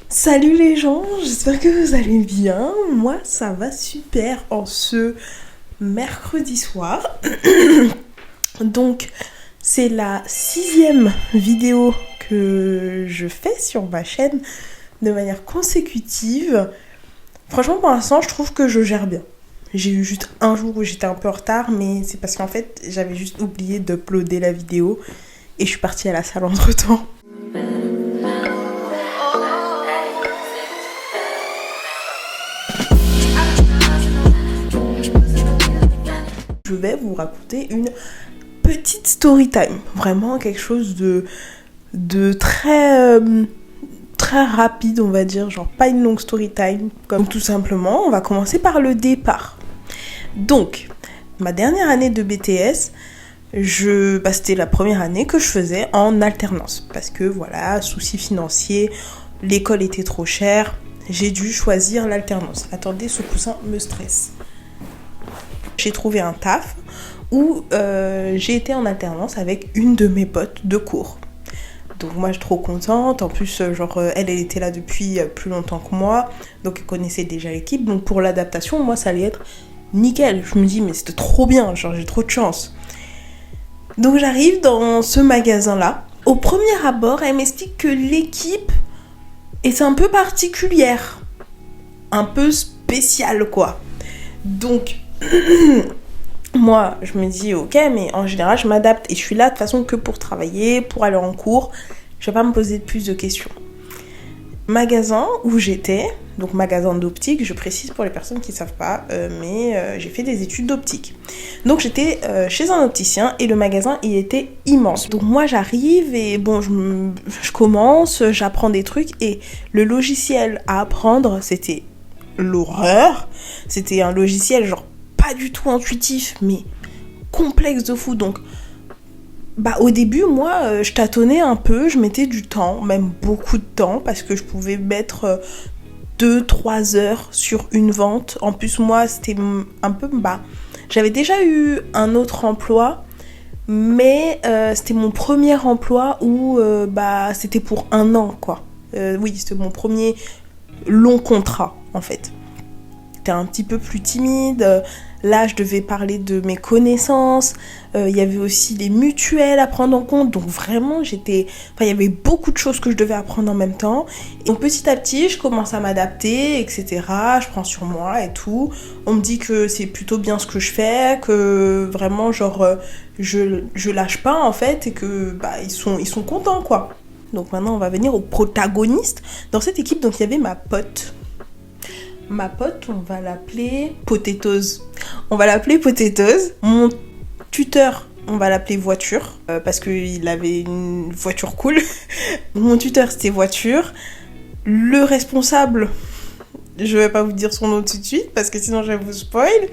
Salut les gens, j'espère que vous allez bien. Moi ça va super en ce mercredi soir. Donc c'est la 6e vidéo que je fais sur ma chaîne de manière consécutive. Franchement pour l'instant je trouve que je gère bien. J'ai eu juste un jour où j'étais un peu en retard, mais c'est parce qu'en fait j'avais juste oublié d'uploader la vidéo et je suis partie à la salle entre temps. Je vais vous raconter une petite story time, vraiment quelque chose de très rapide, on va dire, genre pas une longue story time, comme tout simplement, on va commencer par le départ. Donc, ma dernière année de BTS, c'était la première année que je faisais en alternance, parce que voilà, soucis financiers, l'école était trop chère, j'ai dû choisir l'alternance. Attendez, ce coussin me stresse. J'ai trouvé un taf où j'ai été en alternance avec une de mes potes de cours. Donc moi je suis trop contente, en plus elle était là depuis plus longtemps que moi, donc elle connaissait déjà l'équipe, donc pour l'adaptation moi ça allait être nickel. Je me dis mais c'était trop bien, genre j'ai trop de chance. Donc j'arrive dans ce magasin là, au premier abord elle m'explique que l'équipe est un peu particulière, un peu spéciale quoi. Donc moi je me dis ok, mais en général je m'adapte et je suis là de toute façon que pour travailler, pour aller en cours, je vais pas me poser plus de questions. Magasin où j'étais, donc magasin d'optique, je précise pour les personnes qui savent pas, mais j'ai fait des études d'optique. Donc j'étais chez un opticien et le magasin il était immense. Donc moi j'arrive et bon je commence, j'apprends des trucs et le logiciel à apprendre c'était l'horreur. C'était un logiciel genre pas du tout intuitif mais complexe de fou. Donc au début moi je tâtonnais un peu, je mettais du temps, même beaucoup de temps, parce que je pouvais mettre 2-3 heures sur une vente. En plus moi c'était un peu j'avais déjà eu un autre emploi, mais c'était mon premier emploi où c'était pour 1 an quoi. Oui, c'était mon premier long contrat en fait. J'étais un petit peu plus timide. Là, je devais parler de mes connaissances. Il y avait aussi les mutuelles à prendre en compte. Donc vraiment, il y avait beaucoup de choses que je devais apprendre en même temps. Et petit à petit, je commence à m'adapter, etc. Je prends sur moi et tout. On me dit que c'est plutôt bien ce que je fais, que vraiment, je lâche pas en fait, et que ils sont contents quoi. Donc maintenant, on va venir aux protagonistes. Dans cette équipe, donc il y avait ma pote. Ma pote, on va l'appeler Potatoes. Mon tuteur, on va l'appeler Voiture, parce qu'il avait une voiture cool. Mon tuteur, c'était Voiture. Le responsable, je vais pas vous dire son nom tout de suite, parce que sinon je vais vous spoil.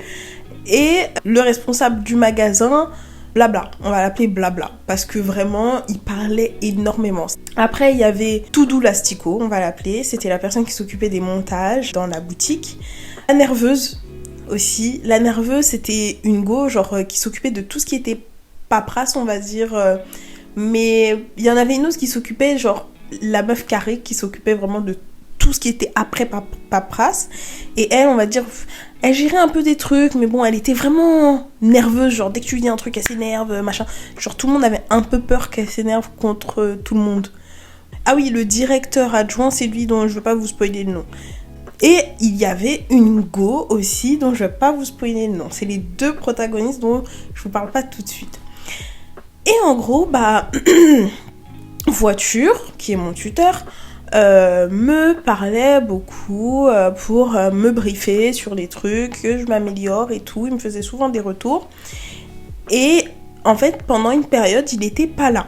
Et le responsable du magasin, Blabla, on va l'appeler Blabla, parce que vraiment, il parlait énormément. Après, il y avait Toudou l'Astico, on va l'appeler, c'était la personne qui s'occupait des montages dans la boutique. La nerveuse aussi, la nerveuse, c'était une go, qui s'occupait de tout ce qui était paperasse, on va dire, mais il y en avait une autre qui s'occupait, la meuf carrée, qui s'occupait vraiment de tout ce qui était après paperasse, et elle, on va dire, elle gérait un peu des trucs, mais bon, elle était vraiment nerveuse, dès que tu dis un truc, elle s'énerve, machin. Tout le monde avait un peu peur qu'elle s'énerve contre tout le monde. Ah oui, le directeur adjoint, c'est lui dont je veux pas vous spoiler le nom. Et il y avait une go aussi, dont je vais pas vous spoiler le nom. C'est les 2 protagonistes dont je vous parle pas tout de suite. Et en gros, Voiture, qui est mon tuteur, me parlait beaucoup pour me briefer sur les trucs, que je m'améliore et tout. Il me faisait souvent des retours. Et en fait, pendant une période, il n'était pas là.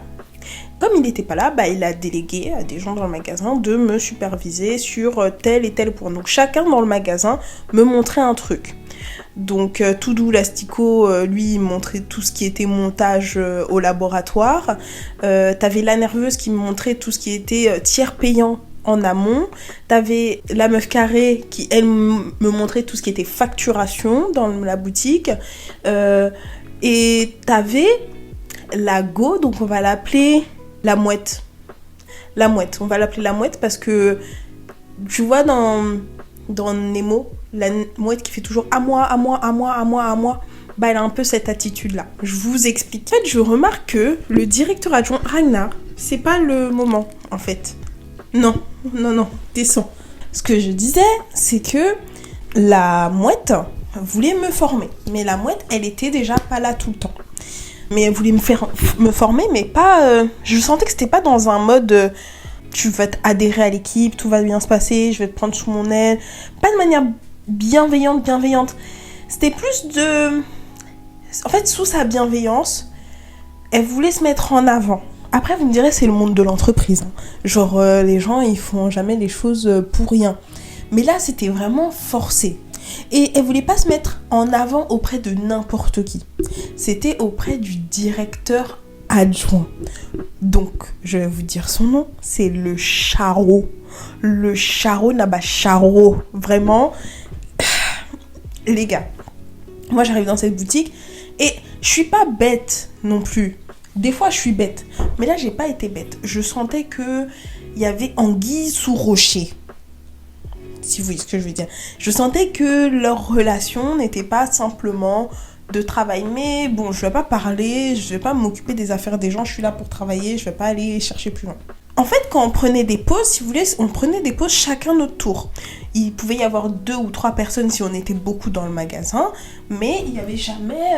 Comme il n'était pas là, il a délégué à des gens dans le magasin de me superviser sur tel et tel point. Donc chacun dans le magasin me montrait un truc. Donc Toudou l'Astico, lui, il montrait tout ce qui était montage au laboratoire. T'avais la nerveuse qui me montrait tout ce qui était tiers payant en amont. T'avais la meuf carrée qui, elle, me montrait tout ce qui était facturation dans la boutique. Et t'avais La go, donc on va l'appeler la mouette. La mouette, on va l'appeler la mouette parce que tu vois dans Nemo, la mouette qui fait toujours à moi, à moi, à moi, à moi, à moi, bah elle a un peu cette attitude-là. Je vous explique. En fait, je remarque que le directeur adjoint Ragnar, c'est pas le moment, en fait. Non, descends. Ce que je disais, c'est que la mouette voulait me former. Mais la mouette, elle était déjà pas là tout le temps. Mais elle voulait me former, mais pas... je sentais que c'était pas dans un mode... tu vas adhérer à l'équipe, tout va bien se passer, je vais te prendre sous mon aile. Pas de manière bienveillante. C'était plus de... En fait, sous sa bienveillance, elle voulait se mettre en avant. Après, vous me direz, c'est le monde de l'entreprise. Hein. Genre, les gens, ils font jamais les choses pour rien. Mais là, c'était vraiment forcé. Et elle voulait pas se mettre en avant auprès de n'importe qui. C'était auprès du directeur adjoint. Donc, je vais vous dire son nom, c'est le Charo. Le Charo Nabacharo. Vraiment, les gars, moi j'arrive dans cette boutique et je suis pas bête non plus. Des fois je suis bête, mais là j'ai pas été bête. Je sentais que il y avait anguille sous rocher. Si vous voyez ce que je veux dire. Je sentais que leur relation n'était pas simplement de travail. Mais bon, je vais pas parler, je vais pas m'occuper des affaires des gens. Je suis là pour travailler, je vais pas aller chercher plus loin. En fait, quand on prenait des pauses, si vous voulez, on prenait des pauses chacun notre tour. Il pouvait y avoir 2 ou 3 personnes si on était beaucoup dans le magasin, mais il y avait jamais...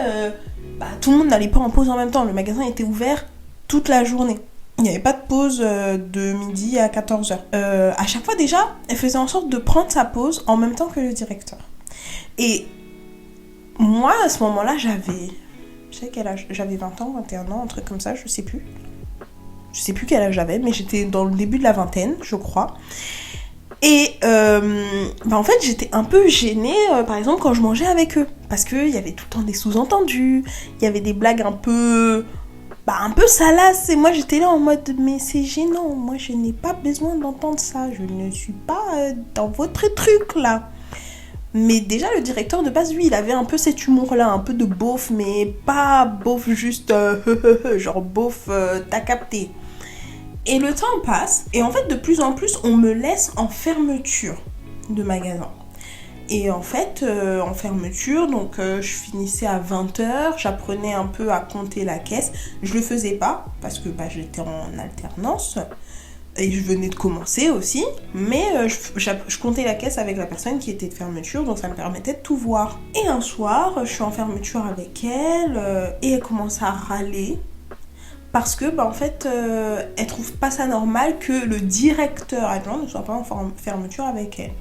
tout le monde n'allait pas en pause en même temps. Le magasin était ouvert toute la journée. Il n'y avait pas de pause de midi à 14h. À chaque fois, déjà, elle faisait en sorte de prendre sa pause en même temps que le directeur. Et moi, à ce moment-là, j'avais... Je sais quel âge, j'avais 20 ans, 21 ans, un truc comme ça, je sais plus. Je sais plus quel âge j'avais, mais j'étais dans le début de la vingtaine, je crois. Et en fait, j'étais un peu gênée, par exemple, quand je mangeais avec eux. Parce qu'il y avait tout le temps des sous-entendus, il y avait des blagues un peu salaces. Et moi, j'étais là en mode, mais c'est gênant, moi, je n'ai pas besoin d'entendre ça. Je ne suis pas dans votre truc, là. Mais déjà, le directeur de base, lui, il avait un peu cet humour-là, un peu de beauf, mais pas beauf juste, genre beauf, t'as capté. Et le temps passe, et en fait, de plus en plus, on me laisse en fermeture de magasin. Et en fait, en fermeture, donc je finissais à 20h, j'apprenais un peu à compter la caisse. Je le faisais pas, parce que j'étais en alternance, et je venais de commencer aussi, mais je comptais la caisse avec la personne qui était de fermeture, donc ça me permettait de tout voir. Et un soir, je suis en fermeture avec elle, et elle commence à râler, parce que en fait, elle trouve pas ça normal que le directeur adjoint ne soit pas en fermeture avec elle.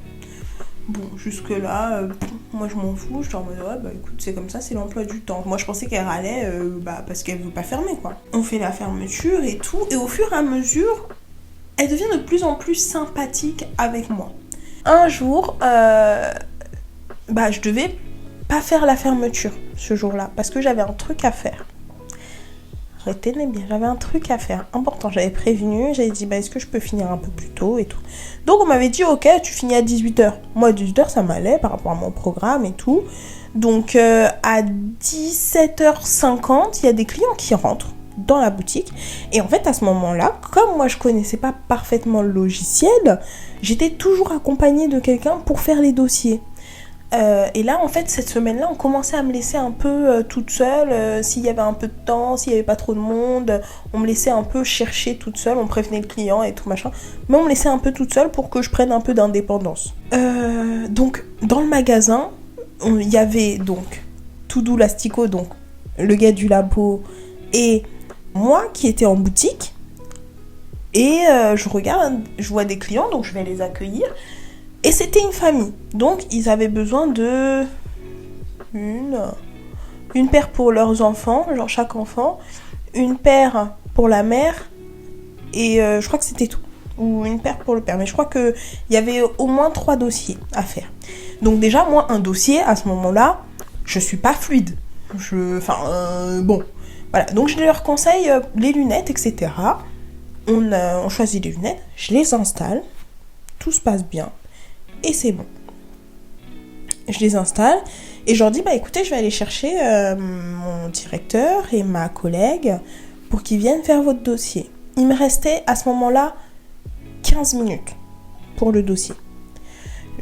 Bon, jusque là, moi je m'en fous, je suis en mode écoute, c'est comme ça, c'est l'emploi du temps. Moi je pensais qu'elle râlait parce qu'elle veut pas fermer, quoi. On fait la fermeture et tout, et au fur et à mesure, elle devient de plus en plus sympathique avec moi. Un jour, je devais pas faire la fermeture ce jour-là, parce que j'avais un truc à faire. Retenez bien, j'avais un truc à faire important. J'avais prévenu, j'avais dit est-ce que je peux finir un peu plus tôt et tout. Donc on m'avait dit ok, tu finis à 18h. Moi 18h ça m'allait par rapport à mon programme et tout. Donc à 17h50, il y a des clients qui rentrent dans la boutique. Et en fait à ce moment-là, comme moi je connaissais pas parfaitement le logiciel, j'étais toujours accompagnée de quelqu'un pour faire les dossiers. Et là en fait cette semaine-là on commençait à me laisser un peu toute seule, s'il y avait un peu de temps, s'il y avait pas trop de monde, on me laissait un peu chercher toute seule, on prévenait le client et tout machin, mais on me laissait un peu toute seule pour que je prenne un peu d'indépendance. Donc dans le magasin il y avait donc Toudou l'Astico, donc le gars du labo, et moi qui étais en boutique, et je regarde, je vois des clients, donc je vais les accueillir. Et c'était une famille, donc ils avaient besoin de une paire pour leurs enfants, genre chaque enfant, une paire pour la mère, et je crois que c'était tout, ou une paire pour le père, mais je crois qu'il y avait au moins 3 dossiers à faire. Donc déjà, moi, un dossier, à ce moment-là, je suis pas fluide. Bon, voilà, donc je leur conseille les lunettes, etc. On choisit les lunettes, je les installe, tout se passe bien. Et c'est bon. Je les installe. Et je leur dis, bah écoutez, je vais aller chercher mon directeur et ma collègue pour qu'ils viennent faire votre dossier. Il me restait à ce moment-là 15 minutes pour le dossier.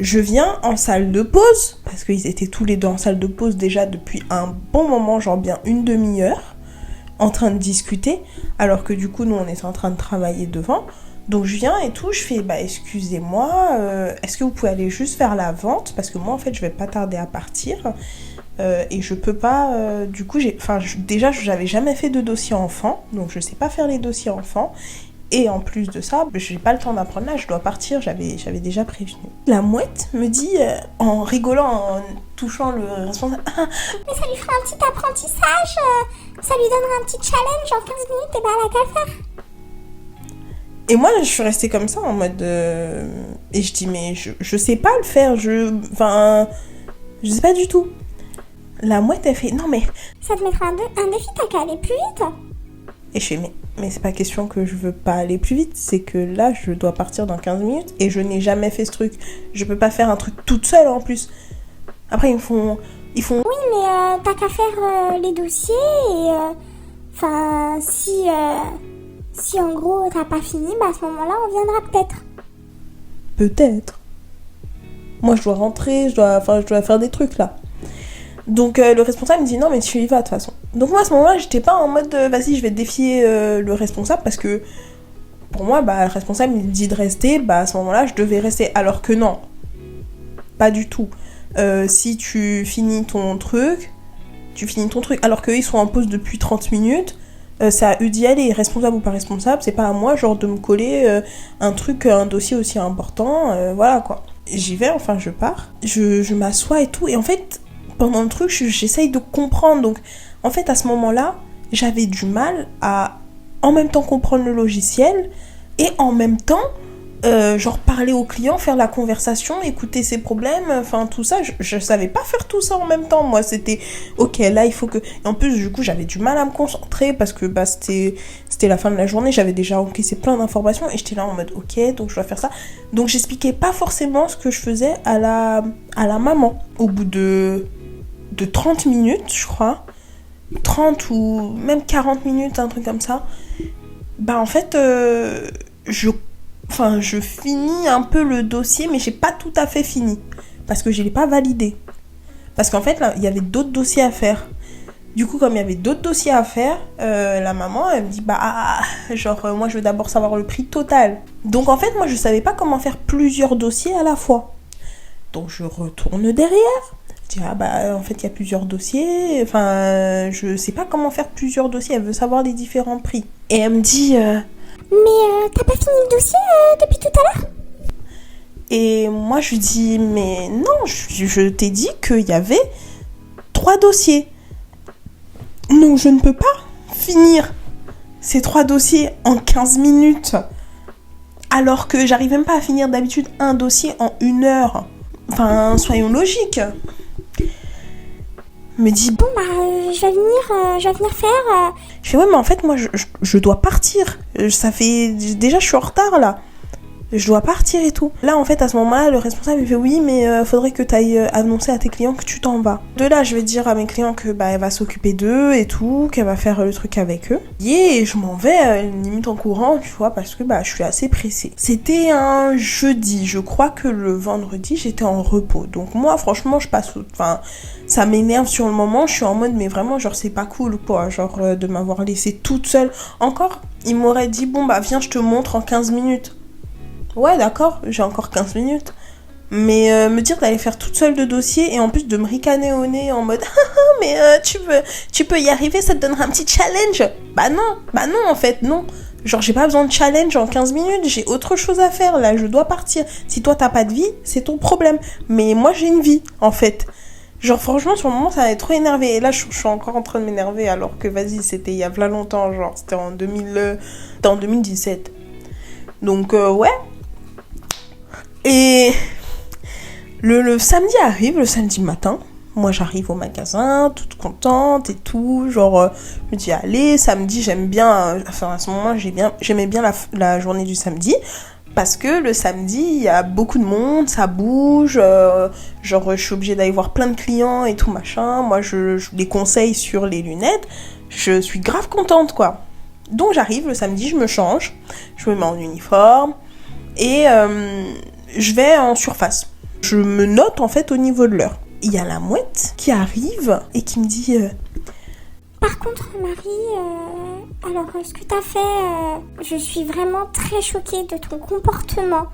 Je viens en salle de pause, parce qu'ils étaient tous les deux en salle de pause déjà depuis un bon moment, genre bien une demi-heure, en train de discuter, alors que du coup, nous, on était en train de travailler devant. Donc je viens et tout, je fais, bah excusez-moi, est-ce que vous pouvez aller juste faire la vente? Parce que moi, en fait, je vais pas tarder à partir. Et je peux pas, du coup, déjà, j'avais jamais fait de dossier enfant, donc je sais pas faire les dossiers enfants. Et en plus de ça, j'ai pas le temps d'apprendre là, je dois partir, j'avais déjà prévenu. La mouette me dit, en rigolant, en touchant le responsable, ah, mais ça lui fera un petit apprentissage, ça lui donnera un petit challenge en 15 minutes, et ben elle a qu'à le faire. et moi je suis restée comme ça en mode, et je dis mais je sais pas le faire, je sais pas du tout. La mouette elle fait, non mais... Ça te mettra un défi, t'as qu'à aller plus vite. Et je fais, mais c'est pas question que je veux pas aller plus vite, c'est que là, je dois partir dans 15 minutes et je n'ai jamais fait ce truc. Je peux pas faire un truc toute seule en plus. Après, ils font... Oui, mais t'as qu'à faire les dossiers et... Enfin, si en gros t'as pas fini, bah à ce moment-là, on viendra peut-être. Peut-être. Moi, je dois rentrer, je dois faire des trucs là. Donc le responsable me dit non mais tu y vas de toute façon. Donc moi à ce moment-là j'étais pas en mode vas-y je vais défier le responsable parce que pour moi bah le responsable il me dit de rester, bah à ce moment-là je devais rester, alors que non, pas du tout. Si tu finis ton truc, alors qu'eux ils sont en pause depuis 30 minutes, c'est à eux d'y aller, responsable ou pas responsable, c'est pas à moi genre de me coller un dossier aussi important, voilà quoi. J'y vais, enfin je pars, je m'assois et tout, et en fait pendant le truc, j'essaye de comprendre. Donc, en fait, à ce moment-là, j'avais du mal à en même temps comprendre le logiciel et en même temps, genre parler au client, faire la conversation, écouter ses problèmes, enfin tout ça. Je savais pas faire tout ça en même temps. Moi, c'était ok, là, il faut que. Et en plus, du coup, j'avais du mal à me concentrer parce que bah, c'était la fin de la journée. J'avais déjà encaissé plein d'informations et j'étais là en mode ok, donc je dois faire ça. Donc, j'expliquais pas forcément ce que je faisais à la maman. Au bout de 30 minutes, je crois, 30 ou même 40 minutes, un truc comme ça, bah en fait, je finis un peu le dossier, mais j'ai pas tout à fait fini, parce que je l'ai pas validé. Parce qu'en fait, là, il y avait d'autres dossiers à faire. Du coup, comme il y avait d'autres dossiers à faire, la maman, elle me dit, moi, je veux d'abord savoir le prix total. Donc, en fait, moi, je savais pas comment faire plusieurs dossiers à la fois. Donc, je retourne derrière. Je dis, en fait, il y a plusieurs dossiers. Enfin, je sais pas comment faire plusieurs dossiers. Elle veut savoir les différents prix. Et elle me dit... Mais t'as pas fini le dossier depuis tout à l'heure? Et moi, je lui dis, mais non, je t'ai dit qu'il y avait 3 dossiers. Non, je ne peux pas finir ces 3 dossiers en 15 minutes. Alors que j'arrive même pas à finir d'habitude un dossier en 1 heure. Enfin, soyons logiques. Me dit bon je vais venir faire. Je fais ouais mais en fait moi je dois partir. Ça fait déjà je suis en retard là. Je dois partir et tout. Là en fait à ce moment-là le responsable il fait oui mais faudrait que tu ailles annoncer à tes clients que tu t'en vas. De là je vais dire à mes clients que elle va s'occuper d'eux et tout, qu'elle va faire le truc avec eux. Et je m'en vais limite en courant tu vois parce que je suis assez pressée. C'était un jeudi, je crois que le vendredi j'étais en repos. Donc moi franchement je passe ça m'énerve sur le moment, je suis en mode mais vraiment genre c'est pas cool quoi, genre de m'avoir laissée toute seule. Encore il m'aurait dit bon viens je te montre en 15 minutes. Ouais d'accord, j'ai encore 15 minutes. Mais me dire d'aller faire toute seule de dossier et en plus de me ricaner au nez en mode mais tu peux y arriver, ça te donnera un petit challenge. Bah non en fait non. Genre j'ai pas besoin de challenge en 15 minutes, j'ai autre chose à faire là, je dois partir. Si toi t'as pas de vie, c'est ton problème. Mais moi j'ai une vie en fait. Genre franchement sur le moment ça m'avait trop énervé. Et là je suis encore en train de m'énerver alors que vas-y c'était il y a plein longtemps, genre c'était en 2017. Donc ouais. Et le samedi arrive, le samedi matin. Moi j'arrive au magasin, toute contente et tout. Genre je me dis allez, samedi j'aime bien. Enfin à ce moment j'aimais bien la journée du samedi. Parce que le samedi, il y a beaucoup de monde, ça bouge, genre je suis obligée d'aller voir plein de clients et tout machin. Moi, je les conseille sur les lunettes. Je suis grave contente, quoi. Donc j'arrive le samedi, je me change, je me mets en uniforme et je vais en surface. Je me note en fait au niveau de l'heure. Il y a la mouette qui arrive et qui me dit... Par contre, Marie, alors ce que t'as fait, je suis vraiment très choquée de ton comportement.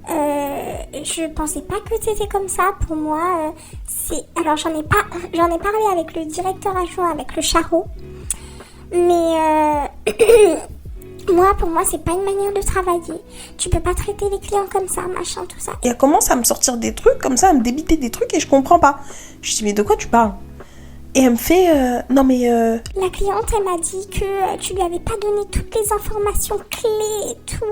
Je pensais pas que t'étais comme ça. Pour moi, alors j'en ai parlé avec le directeur adjoint, avec le charreau. Mais pour moi, c'est pas une manière de travailler. Tu peux pas traiter les clients comme ça, machin, tout ça. Et elle commence à me sortir des trucs comme ça, à me débiter des trucs et je comprends pas. Je dis mais de quoi tu parles? Et elle me fait non mais La cliente, elle m'a dit que tu lui avais pas donné toutes les informations clés et tout.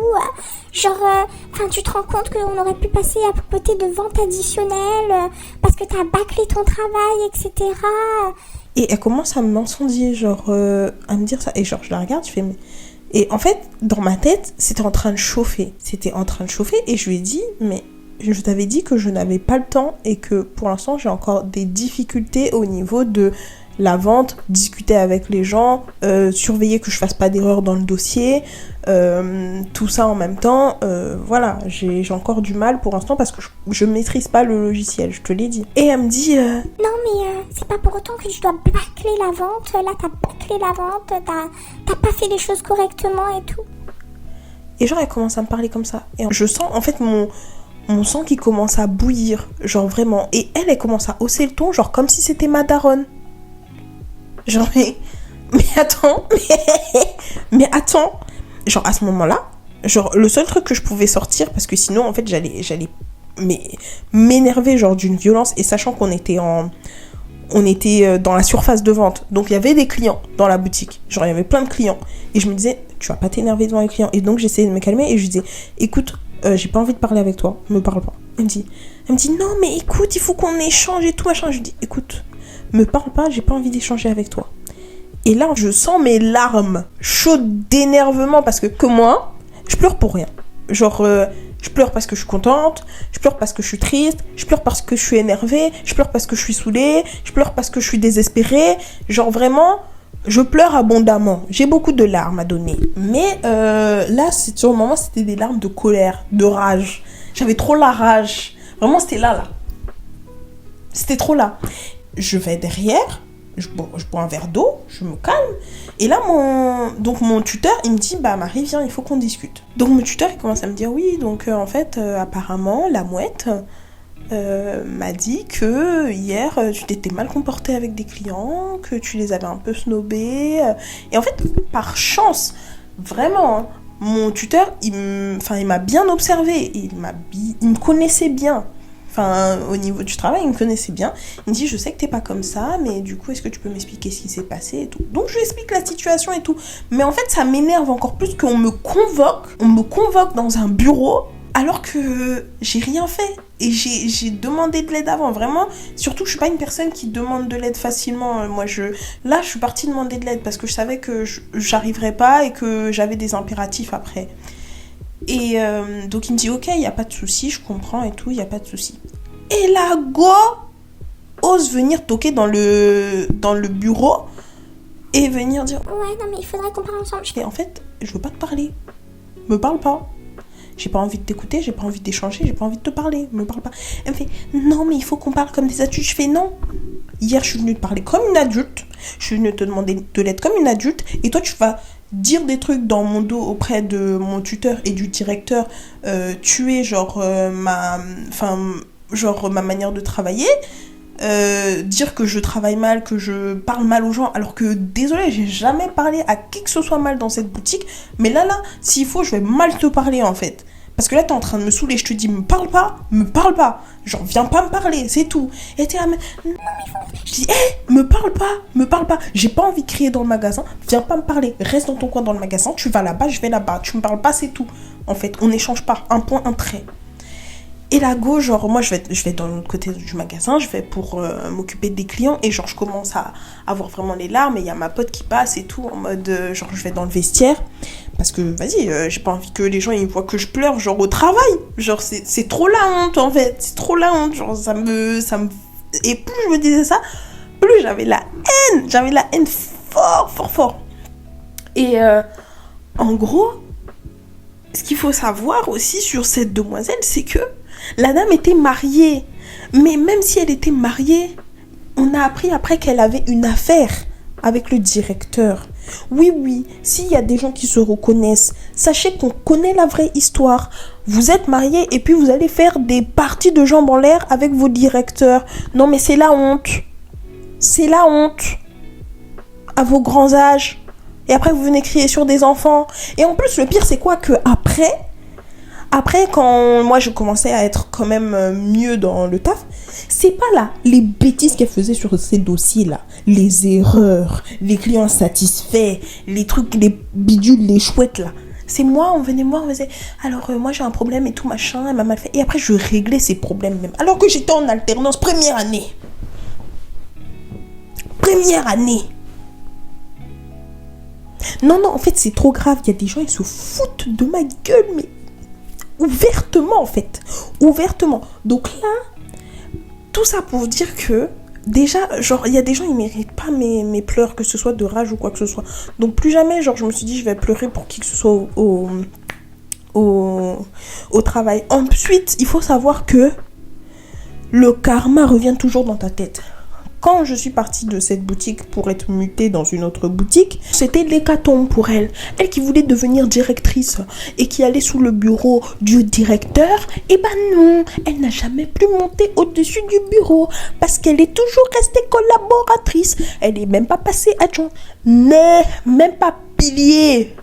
Genre, tu te rends compte qu'on aurait pu passer à côté de ventes additionnelles parce que t'as bâclé ton travail, etc. Et elle commence à m'incendier, genre à me dire ça. Et genre je la regarde, je fais mais... Et en fait, dans ma tête, c'était en train de chauffer. Et je lui ai dit mais... Je t'avais dit que je n'avais pas le temps et que pour l'instant j'ai encore des difficultés au niveau de la vente, discuter avec les gens, surveiller que je fasse pas d'erreur dans le dossier, tout ça en même temps. Voilà, j'ai encore du mal pour l'instant parce que je maîtrise pas le logiciel, je te l'ai dit. Et elle me dit non mais c'est pas pour autant que tu dois bâcler la vente. Là t'as bâclé la vente, t'as pas fait les choses correctement et tout. Et genre elle commence à me parler comme ça. Et je sens en fait mon sang qui commence à bouillir, genre vraiment. Et elle commence à hausser le ton, genre comme si c'était ma daronne. Genre, mais attends, mais attends. Genre, à ce moment-là, genre, le seul truc que je pouvais sortir, parce que sinon, en fait, j'allais m'énerver, genre, d'une violence, et sachant qu'on était dans la surface de vente. Donc, il y avait des clients dans la boutique. Genre, il y avait plein de clients. Et je me disais, tu vas pas t'énerver devant les clients. Et donc, j'essayais de me calmer, et je disais, écoute, j'ai pas envie de parler avec toi, me parle pas. Elle me dit non mais écoute, il faut qu'on échange et tout machin. Je dis écoute, me parle pas, j'ai pas envie d'échanger avec toi. Et là je sens mes larmes chaudes d'énervement parce que moi, je pleure pour rien. Genre je pleure parce que je suis contente, je pleure parce que je suis triste, je pleure parce que je suis énervée, je pleure parce que je suis saoulée, je pleure parce que je suis désespérée. Genre vraiment, je pleure abondamment. J'ai beaucoup de larmes à donner. Mais là, sur le moment, c'était des larmes de colère, de rage. J'avais trop la rage. Vraiment, c'était là. C'était trop là. Je vais derrière, je bois un verre d'eau, je me calme. Et là, mon tuteur, il me dit, bah Marie, viens, il faut qu'on discute. Donc mon tuteur, il commence à me dire, oui, donc en fait, apparemment, la mouette... m'a dit que hier tu t'étais mal comportée avec des clients, que tu les avais un peu snobés. Et en fait, par chance, vraiment, hein, mon tuteur, il m'a bien observé, il me connaissait bien. Enfin, au niveau du travail, il me connaissait bien. Il me dit, je sais que t'es pas comme ça, mais du coup, est-ce que tu peux m'expliquer ce qui s'est passé et tout. Donc, je lui explique la situation et tout. Mais en fait, ça m'énerve encore plus qu'on me convoque dans un bureau alors que j'ai rien fait. Et j'ai demandé de l'aide avant, vraiment. Surtout, je suis pas une personne qui demande de l'aide facilement. Moi, là, je suis partie demander de l'aide parce que je savais que j'arriverais pas et que j'avais des impératifs après. Et donc, il me dit, ok, il n'y a pas de souci, je comprends et tout, il n'y a pas de souci. Et la go ose venir toquer dans le bureau et venir dire, ouais, non, mais il faudrait qu'on parle ensemble. Et en fait, je veux pas te parler. Me parle pas. J'ai pas envie de t'écouter, j'ai pas envie d'échanger, j'ai pas envie de te parler, me parle pas. Elle me fait, non mais il faut qu'on parle comme des adultes. Je fais non. Hier je suis venue te parler comme une adulte, je suis venue te demander de l'aide comme une adulte, et toi tu vas dire des trucs dans mon dos auprès de mon tuteur et du directeur, tuer genre ma manière de travailler, dire que je travaille mal, que je parle mal aux gens, alors que désolé, j'ai jamais parlé à qui que ce soit mal dans cette boutique, mais là, s'il faut, je vais mal te parler en fait. Parce que là, t'es en train de me saouler, je te dis, me parle pas. Genre, viens pas me parler, c'est tout. Et t'es là, mais... non, mais je dis, me parle pas. J'ai pas envie de crier dans le magasin, viens pas me parler. Reste dans ton coin dans le magasin, tu vas là-bas, je vais là-bas. Tu me parles pas, c'est tout. En fait, on n'échange pas, un point, un trait. Et la go, genre, moi, je vais dans l'autre côté du magasin, je vais pour m'occuper des clients, et genre, je commence à avoir vraiment les larmes, et il y a ma pote qui passe et tout, en mode, genre, je vais dans le vestiaire, Parce que, vas-y, j'ai pas envie que les gens ils voient que je pleure, genre au travail. Genre, c'est trop la honte, en fait. C'est trop la honte. Genre, ça me... Et plus je me disais ça, plus j'avais la haine. J'avais la haine fort, fort, fort. Et en gros, ce qu'il faut savoir aussi sur cette demoiselle, c'est que la dame était mariée. Mais même si elle était mariée, on a appris après qu'elle avait une affaire avec le directeur. Oui, s'il y a des gens qui se reconnaissent, sachez qu'on connaît la vraie histoire. Vous êtes mariés et puis vous allez faire des parties de jambes en l'air avec vos directeurs. Non mais c'est la honte. C'est la honte. À vos grands âges. Et après vous venez crier sur des enfants. Et en plus le pire c'est quoi, que après, quand moi je commençais à être quand même mieux dans le taf, c'est pas là les bêtises qu'elle faisait sur ces dossiers-là, les erreurs, les clients satisfaits, les trucs, les bidules, les chouettes là. C'est moi, on venait me voir, on faisait, alors moi j'ai un problème et tout machin, elle m'a mal fait. Et après je réglais ces problèmes même. Alors que j'étais en alternance, première année. Non, en fait c'est trop grave, il y a des gens, ils se foutent de ma gueule, mais... ouvertement en fait, ouvertement. Donc là, tout ça pour dire que déjà, genre, il y a des gens, ils méritent pas mes pleurs, que ce soit de rage ou quoi que ce soit. Donc plus jamais, genre, je me suis dit, je vais pleurer pour qui que ce soit au travail. Ensuite, il faut savoir que le karma revient toujours dans ta tête. Quand je suis partie de cette boutique pour être mutée dans une autre boutique, c'était l'hécatombe pour elle. Elle qui voulait devenir directrice et qui allait sous le bureau du directeur, eh ben non, elle n'a jamais pu monter au-dessus du bureau parce qu'elle est toujours restée collaboratrice. Elle n'est même pas passée adjointe, même pas pilier.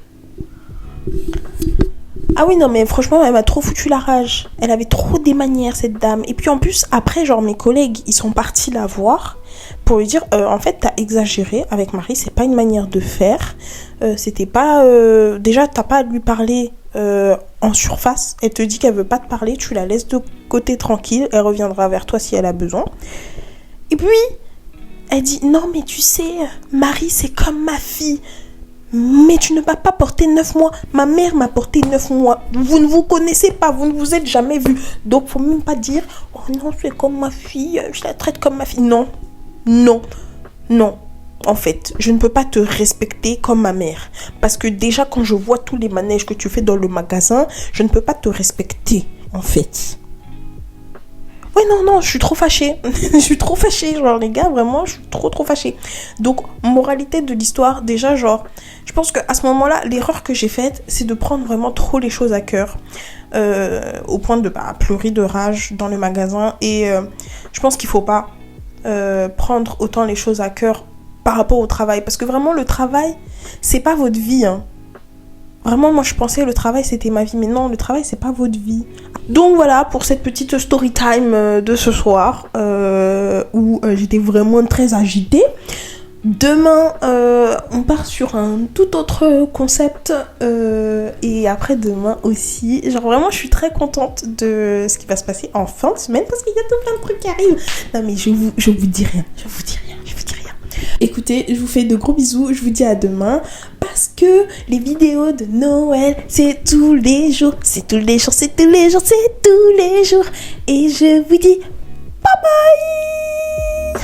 Ah oui, non, mais franchement, elle m'a trop foutu la rage. Elle avait trop des manières, cette dame. Et puis en plus, après, genre, mes collègues, ils sont partis la voir pour lui dire, en fait, t'as exagéré avec Marie, c'est pas une manière de faire. C'était pas... déjà, t'as pas à lui parler en surface. Elle te dit qu'elle veut pas te parler, tu la laisses de côté tranquille. Elle reviendra vers toi si elle a besoin. Et puis, elle dit, non, mais tu sais, Marie, c'est comme ma fille. Mais tu ne m'as pas porté 9 mois. Ma mère m'a porté 9 mois. Vous ne vous connaissez pas, vous ne vous êtes jamais vus. Donc, faut même pas dire, oh non, c'est comme ma fille, je la traite comme ma fille. Non. En fait, je ne peux pas te respecter comme ma mère. Parce que déjà, quand je vois tous les manèges que tu fais dans le magasin, je ne peux pas te respecter, en fait. Ouais, non, je suis trop fâchée. Genre, les gars, vraiment, je suis trop fâchée. Donc, moralité de l'histoire, déjà, genre, je pense qu'à ce moment-là, l'erreur que j'ai faite, c'est de prendre vraiment trop les choses à cœur. Au point de pleurer de rage dans le magasin. Et je pense qu'il faut pas prendre autant les choses à cœur par rapport au travail. Parce que vraiment, le travail, c'est pas votre vie, hein. Vraiment, moi, je pensais que le travail, c'était ma vie. Mais non, le travail, c'est pas votre vie. Donc voilà, pour cette petite story time de ce soir, où j'étais vraiment très agitée. Demain, on part sur un tout autre concept. Et après-demain aussi. Genre vraiment, je suis très contente de ce qui va se passer en fin de semaine. Parce qu'il y a tout plein de trucs qui arrivent. Non mais je vous dis rien. Écoutez, je vous fais de gros bisous. Je vous dis à demain. Parce que les vidéos de Noël, c'est tous les jours. Et je vous dis bye bye.